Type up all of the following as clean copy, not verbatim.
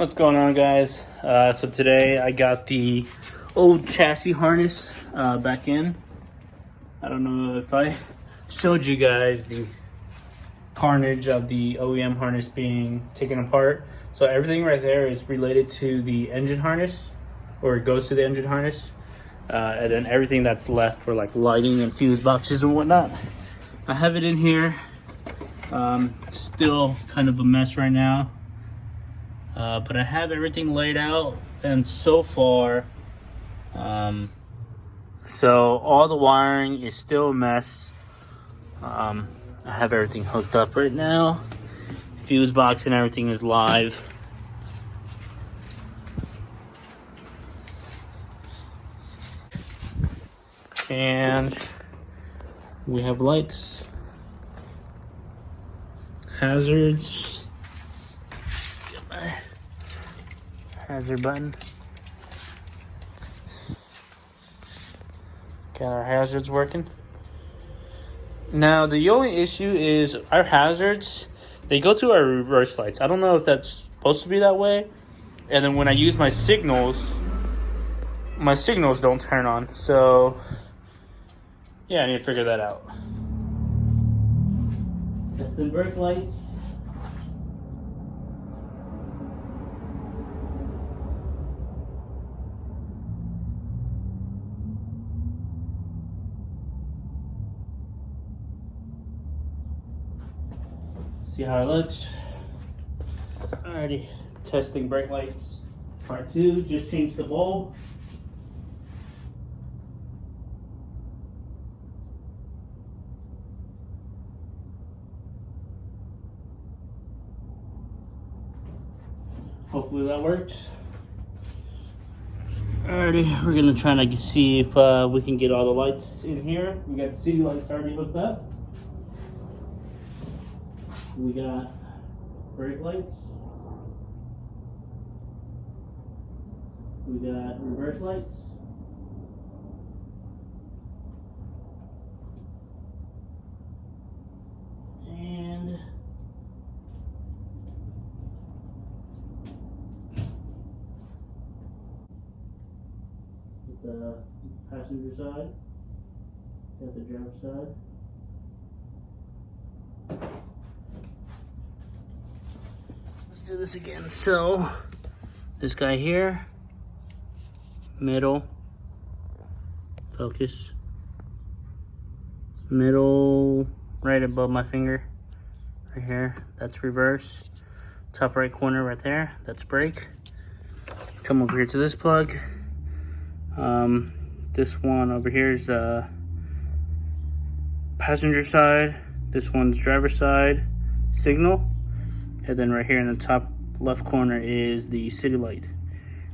What's going on, guys? So today I got the old chassis harness back in. I don't know if I showed you guys the carnage of the OEM harness being taken apart. So everything right there is related to the engine harness, or it goes to the engine harness. And then everything that's left for like lighting and fuse boxes and whatnot. I have it in here. Still kind of a mess right now. But I have everything laid out, and so far, so all the wiring is still a mess. I have everything hooked up right now. Fuse box and everything is live. And we have lights, hazards. Get my hazard button. Got our hazards working. Now the only issue is our hazards, they go to our reverse lights. I don't know if that's supposed to be that way. And then when I use my signals don't turn on. So yeah, I need to figure that out. Testing brake lights. See how it looks. Alrighty, testing brake lights. Part 2, just changed the bulb. Hopefully that works. Alrighty, we're gonna try to see if we can get all the lights in here. We got the city lights already hooked up. We got brake lights. We got reverse lights. And the passenger side. Got the driver side. Let's do this again. So this guy here, middle, focus, middle, right above my finger, right here, that's reverse. Top right corner right there, that's brake. Come over here to this plug. This one over here is passenger side. This one's driver side, signal. And then right here in the top left corner is the city light.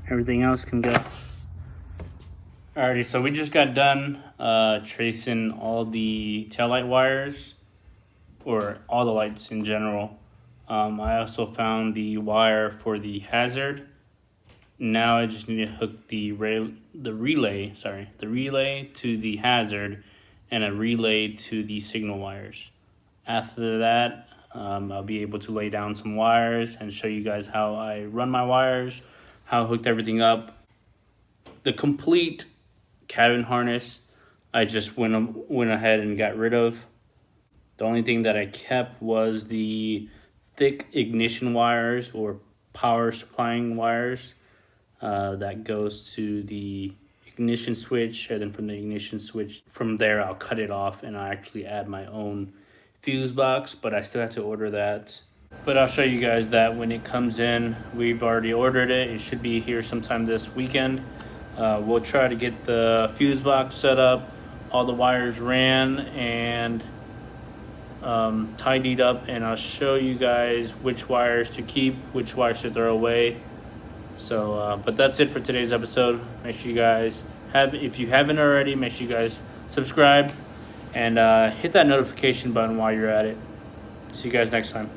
Everything else can go. Alrighty, so we just got done tracing all the taillight wires, or all the lights in general. I also found the wire for the hazard. Now I just need to hook the relay to the hazard and a relay to the signal wires. After that, I'll be able to lay down some wires and show you guys how I run my wires, how I hooked everything up. The complete cabin harness, I just went ahead and got rid of. The only thing that I kept was the thick ignition wires, or power supplying wires, that goes to the ignition switch, and then from the ignition switch, from there I'll cut it off and I actually add my own fuse box, but I still have to order that. But I'll show you guys that when it comes in. We've already ordered it. It should be here sometime this weekend. We'll try to get the fuse box set up, all the wires ran and tidied up, and I'll show you guys which wires to keep, which wires to throw away. So, but that's it for today's episode. Make sure you guys if you haven't already, make sure you guys subscribe and hit that notification button while you're at it. See you guys next time.